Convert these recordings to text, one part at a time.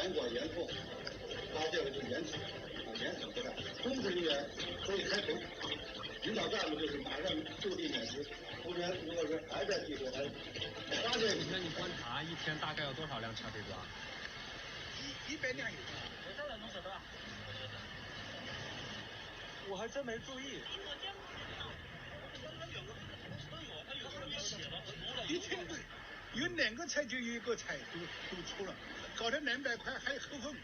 严管严控，他这个就严惩严惩不贷。公职人员可以开除，领导干部就是马上就地免职。同学如果是还在继续，还发现，那你观察一天大概有多少辆车被抓？100辆有。多少人能晓得吧？我还真没注意。一天有2个菜就有1个菜都出了，搞得200块还有扣分。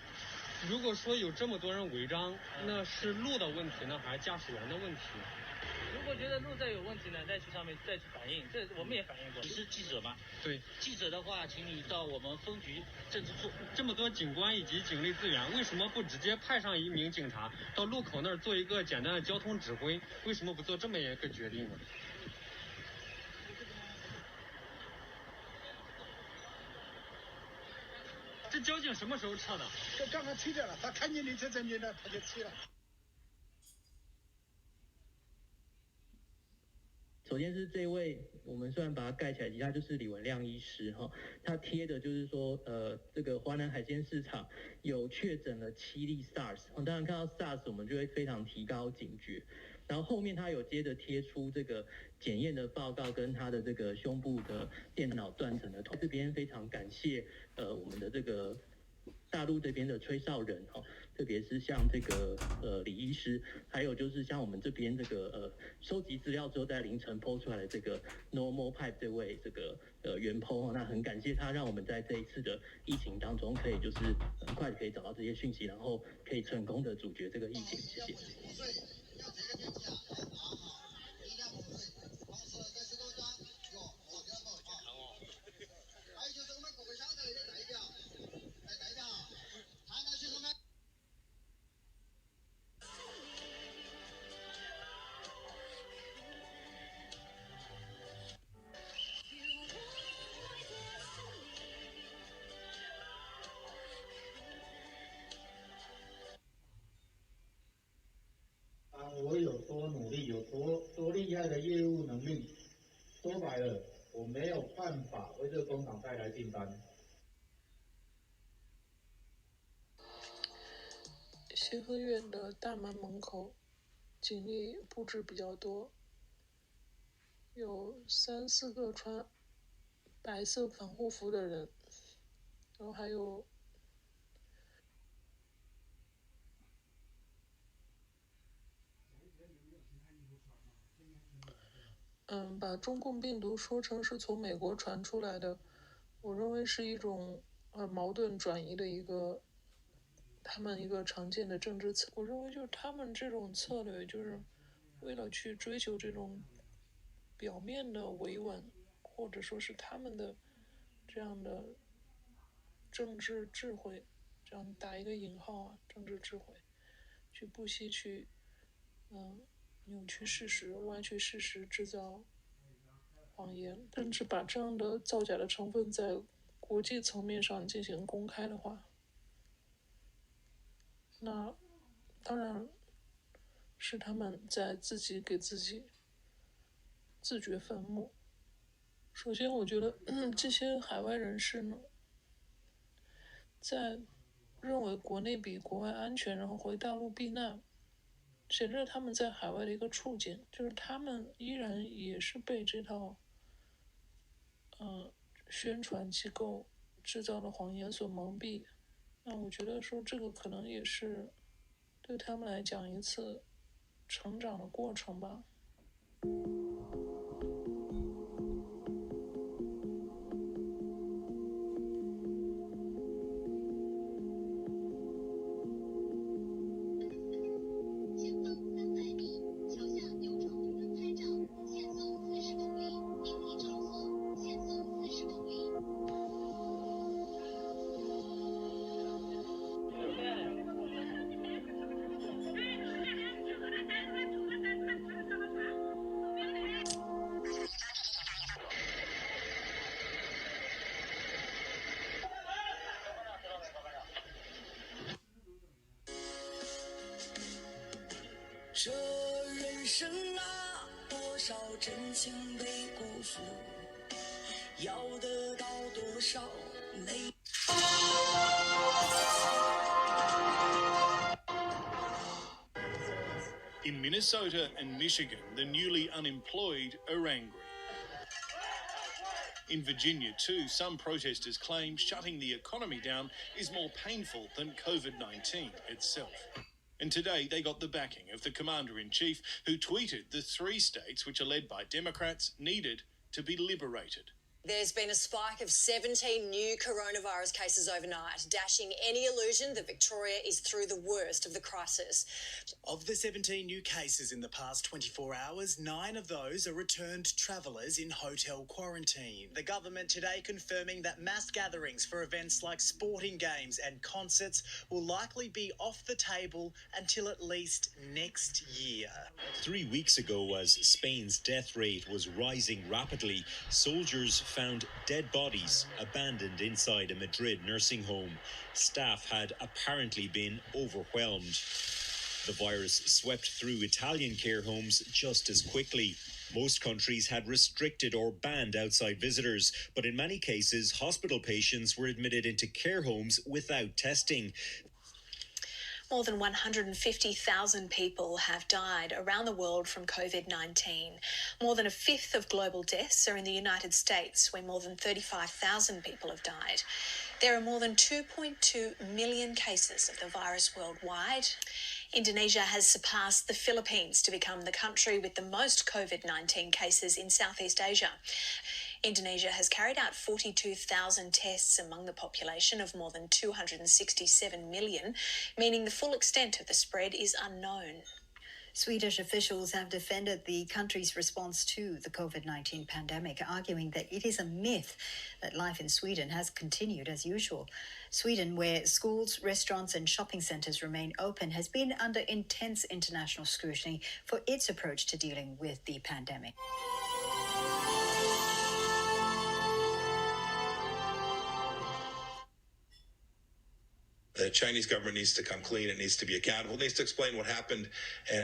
如果说有这么多人违章，那是路的问题呢，还是驾驶员的问题？如果觉得路在有问题呢，再去上面再去反映，这我们也反映过。你是记者吗？对。记者的话，请你到我们分局政治处。这么多警官以及警力资源，为什么不直接派上1名警察到路口那儿做一个简单的交通指挥？为什么不做这么一个决定呢？这交警什么时候撤的？这刚刚撤掉了，他看见你这证件呢，他就撤了。首先是这位，我们虽然把它盖起来，他就是李文亮医师哈，他贴的就是说，这个华南海鲜市场有确诊了7例 SARS， 当然看到 SARS 我们就会非常提高警觉，然后后面他有接着贴出这个检验的报告跟他的这个胸部的电脑断层的图，这边非常感谢我们的这个大陆这边的吹哨人哈。特别是像这个李医师，还有就是像我们这边这个收集资料之后在凌晨 po 出来的这个 Normal Pipe 这位这个原 po， 那很感谢他，让我们在这一次的疫情当中可以就是很快可以找到这些讯息，然后可以成功的阻绝这个疫情。谢谢。我有多努力，有多厉害的业务能力，说白了，我没有办法为这个工厂带来订单。协和院的大门门口，警力布置比较多，有3、4个穿白色防护服的人，然后还有把中共病毒说成是从美国传出来的，我认为是一种矛盾转移的他们一个常见的政治策。我认为就是他们这种策略，就是为了去追求这种表面的维稳，或者说是他们的这样的政治智慧，这样打一个引号啊，政治智慧，去不惜去扭曲事实、歪曲事实、制造谎言，甚至把这样的造假的成分在国际层面上进行公开的话，那当然是他们在自己给自己自掘坟墓。首先我觉得这些海外人士呢，在认为国内比国外安全，然后回大陆避难，显示他们在海外的一个处境，就是他们依然也是被这套宣传机构制造的谎言所蒙蔽。那我觉得说这个可能也是对他们来讲一次成长的过程吧。这人生啊，多少真情被辜负，要得到多少泪。In Minnesota and Michigan, the newly unemployed are angry. In Virginia, too, some protesters claim shutting the economy down is more painful than COVID-19 itself. And today they got the backing of the commander-in-chief, who tweeted the 3 states which are led by Democrats needed to be liberated. There's been a spike of 17 new coronavirus cases overnight, dashing any illusion that Victoria is through the worst of the crisis. Of the 17 new cases in the past 24 hours, 9 of those are returned travellers in hotel quarantine. The government today confirming that mass gatherings for events like sporting games and concerts will likely be off the table until at least next year. 3 weeks ago, as Spain's death rate was rising rapidly, soldiers found dead bodies abandoned inside a Madrid nursing home. Staff had apparently been overwhelmed. The virus swept through Italian care homes just as quickly. Most countries had restricted or banned outside visitors, but in many cases, hospital patients were admitted into care homes without testing. More than 150,000 people have died around the world from COVID-19. More than a fifth of global deaths are in the United States, where more than 35,000 people have died. There are more than 2.2 million cases of the virus worldwide. Indonesia has surpassed the Philippines to become the country with the most COVID-19 cases in Southeast Asia. Indonesia has carried out 42,000 tests among the population of more than 267 million, meaning the full extent of the spread is unknown. Swedish officials have defended the country's response to the COVID-19 pandemic, arguing that it is a myth that life in Sweden has continued as usual. Sweden, where schools, restaurants and shopping centres remain open, has been under intense international scrutiny for its approach to dealing with the pandemic. The Chinese government needs to come clean. It needs to be accountable. It needs to explain what happened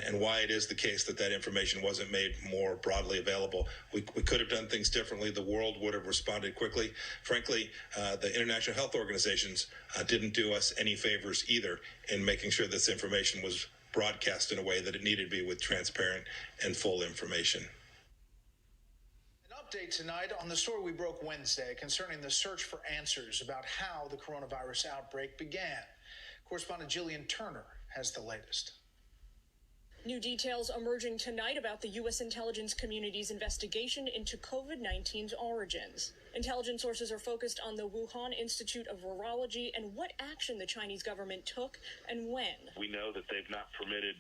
and why it is the case that information wasn't made more broadly available. We could have done things differently. The world would have responded quickly. Frankly, the international health organizations didn't do us any favors either in making sure this information was broadcast in a way that it needed to be, with transparent and full information. Update tonight on the story we broke Wednesday concerning the search for answers about how the coronavirus outbreak began. Correspondent Jillian Turner has the latest. New details emerging tonight about the U.S. intelligence community's investigation into COVID-19's origins. Intelligence sources are focused on the Wuhan Institute of Virology and what action the Chinese government took and when. We know that they've not permitted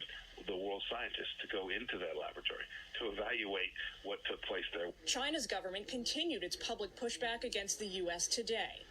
the world scientists to go into that laboratory to evaluate what took place there. China's government continued its public pushback against the U.S. today.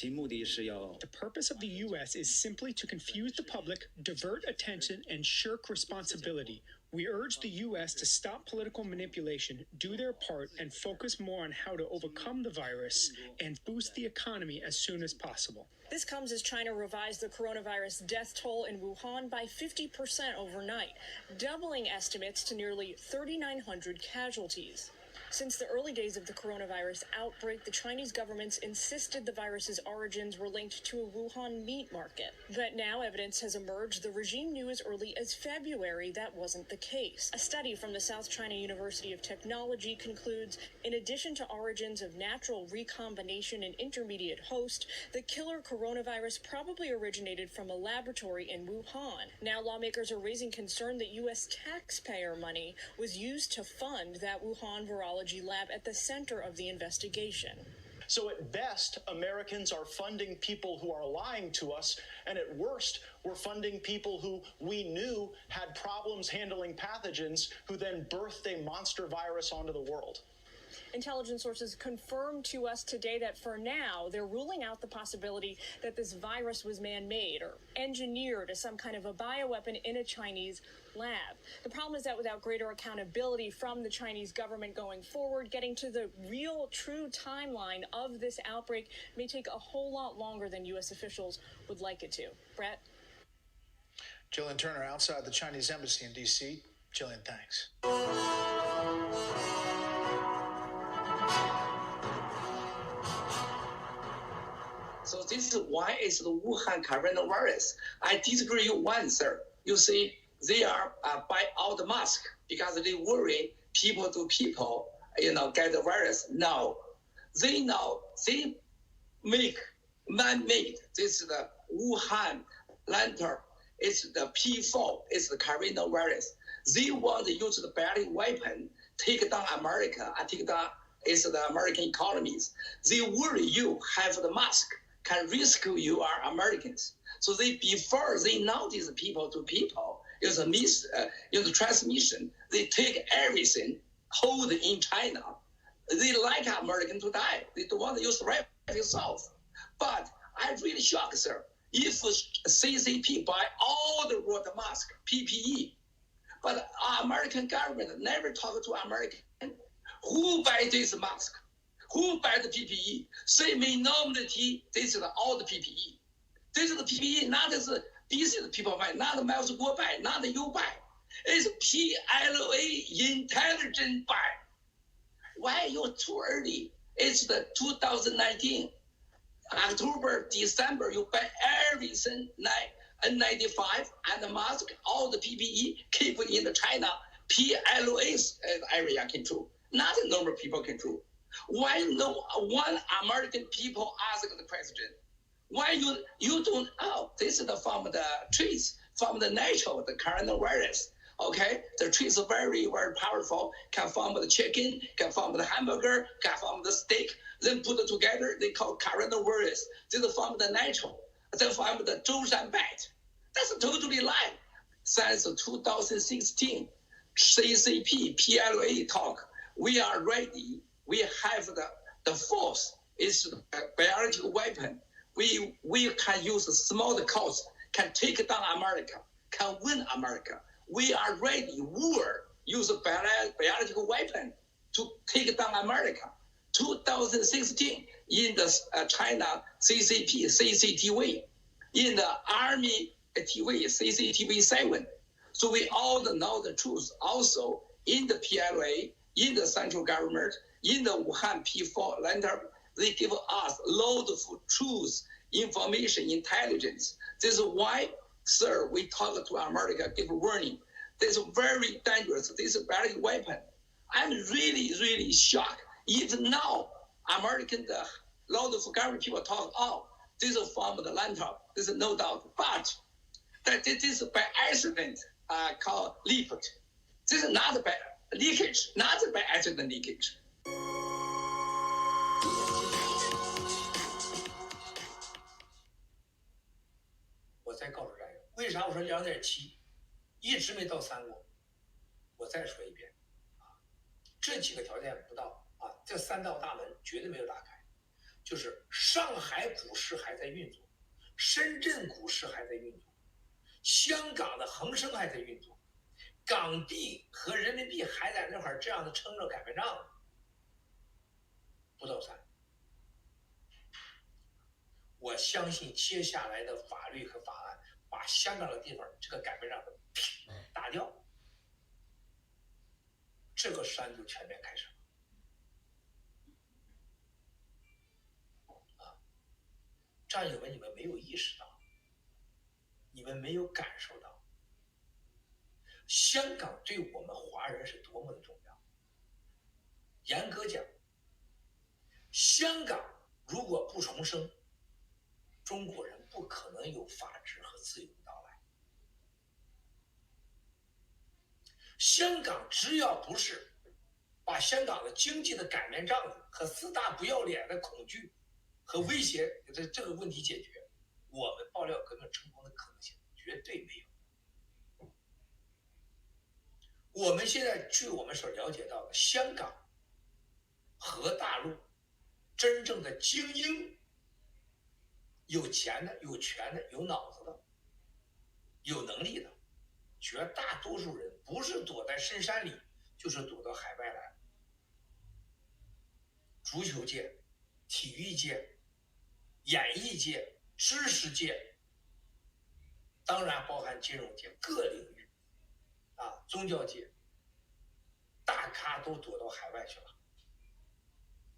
The purpose of the U.S. is simply to confuse the public, divert attention, and shirk responsibility. We urge the U.S. to stop political manipulation, do their part, and focus more on how to overcome the virus and boost the economy as soon as possible. This comes as China revised the coronavirus death toll in Wuhan by 50% overnight, doubling estimates to nearly 3,900 casualties. Since the early days of the coronavirus outbreak, the Chinese governments insisted the virus's origins were linked to a Wuhan meat market. But now evidence has emerged the regime knew as early as February that wasn't the case. A study from the South China University of Technology concludes, in addition to origins of natural recombination and intermediate host, the killer coronavirus probably originated from a laboratory in Wuhan. Now lawmakers are raising concern that U.S. taxpayer money was used to fund that Wuhan virology lab at the center of the investigation. So at best, Americans are funding people who are lying to us, and at worst, we're funding people who we knew had problems handling pathogens, who then birthed a monster virus onto the world. Intelligence sources confirmed to us today that for now, they're ruling out the possibility that this virus was man-made or engineered as some kind of a bioweapon in a Chinese lab. The problem is that without greater accountability from the Chinese government going forward, getting to the real, true timeline of this outbreak may take a whole lot longer than U.S. officials would like it to. Brett? Jillian Turner outside the Chinese embassy in D.C. Jillian, thanks. So this is why it's the Wuhan coronavirus. I disagree with you one, sir. You see, they are buy all the mask because they worry people to people, get the virus. No, they make man-made. This is the Wuhan lantern. It's the P4. It's the coronavirus. They want to use the biologic weapon, take down America, and take down the American economies. They worry you have the mask, can risk you are Americans. So before they notice people to people, is a transmission. They take everything, hold in China. They like American to die. They don't want to use the right themselves. But I'm really shocked, sir. If CCP buy all the world mask, PPE, but American government never talk to American. Who buy this mask? Who buy the PPE? Say minority, this is all the PPE. This is the PPE, not this BC people buy, not the Miles Guo buy, not the you buy. It's PLA intelligent buy. Why you too early? It's the 2019, October, December, you buy everything, N95 and the mask, all the PPE, keep in the China, PLA's area control, not the normal people control. Why no one American people ask the president, why you don't, this is from the trees, from the natural, the coronavirus. Okay, the trees are very, very powerful, can form the chicken, can form the hamburger, can form the steak, then put it together, they call coronavirus. This is from the natural, then from the Zhoushan bat. That's totally lie. Since 2016, CCP, PLA talk, we are ready. We have the force, it's a biological weapon. We can use a small cost, can take down America, can win America. We are ready, war, use a biological weapon to take down America. 2016, in the China CCP, CCTV, in the Army TV, CCTV 7. So we all know the truth. Also, in the PLA, in the central government, in the Wuhan P4 lantern, they give us loads of truth, information, intelligence. This is why, sir, we talk to America, give warning. This is very dangerous. This is a biological weapon. I'm really, really shocked. Even now, American, lot of government people talk, this is from the lantern. This is no doubt. But that this is by accident called leakage. This is not by leakage, not by accident leakage. 我再告诉大家，为啥我说2.7一直没到3国？我再说一遍，这几个条件不到这3道大门绝对没有打开。就是上海股市还在运作，深圳股市还在运作，香港的恒生还在运作，港币和人民币还在那会儿这样的撑着改变账，不到3。我相信接下来的法律和法案把香港的地方这个改变账打掉，这个山就全面开始了。战友们，你们没有意识到，你们没有感受到，香港对我们华人是多么的重要。严格讲，香港如果不重生，中国人不可能有法治和自由的到来。香港只要不是把香港的经济的擀面杖子和4大不要脸的恐惧和威胁这个问题解决，我们爆料革命成功的可能性绝对没有。我们现在据我们所了解到的，香港和大陆真正的精英，有钱的、有权的、有脑子的、有能力的，绝大多数人不是躲在深山里，就是躲到海外来。足球界、体育界、演艺界、知识界，当然包含金融界各领域宗教界，大咖都躲到海外去了，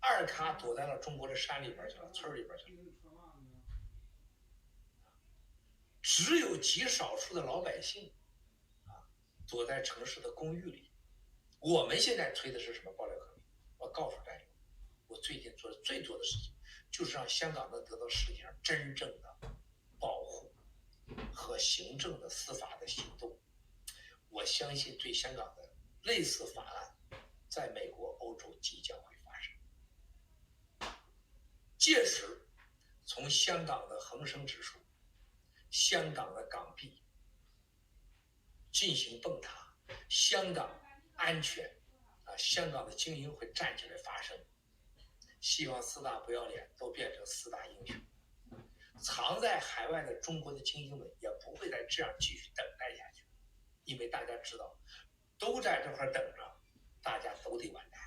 二咖躲在了中国的山里边去了，村里边去了。只有极少数的老百姓躲在城市的公寓里。我们现在推的是什么爆料革命？我告诉大家，我最近做的最多的事情，就是让香港能得到世界上真正的保护和行政的司法的行动。我相信对香港的类似法案，在美国、欧洲即将会发生。届时，从香港的恒生指数、香港的港币进行崩塌，香港安全香港的精英会站起来发声。希望四大不要脸都变成四大英雄。藏在海外的中国的精英们也不会再这样继续等待下去，因为大家知道，都在这块等着，大家都得完蛋。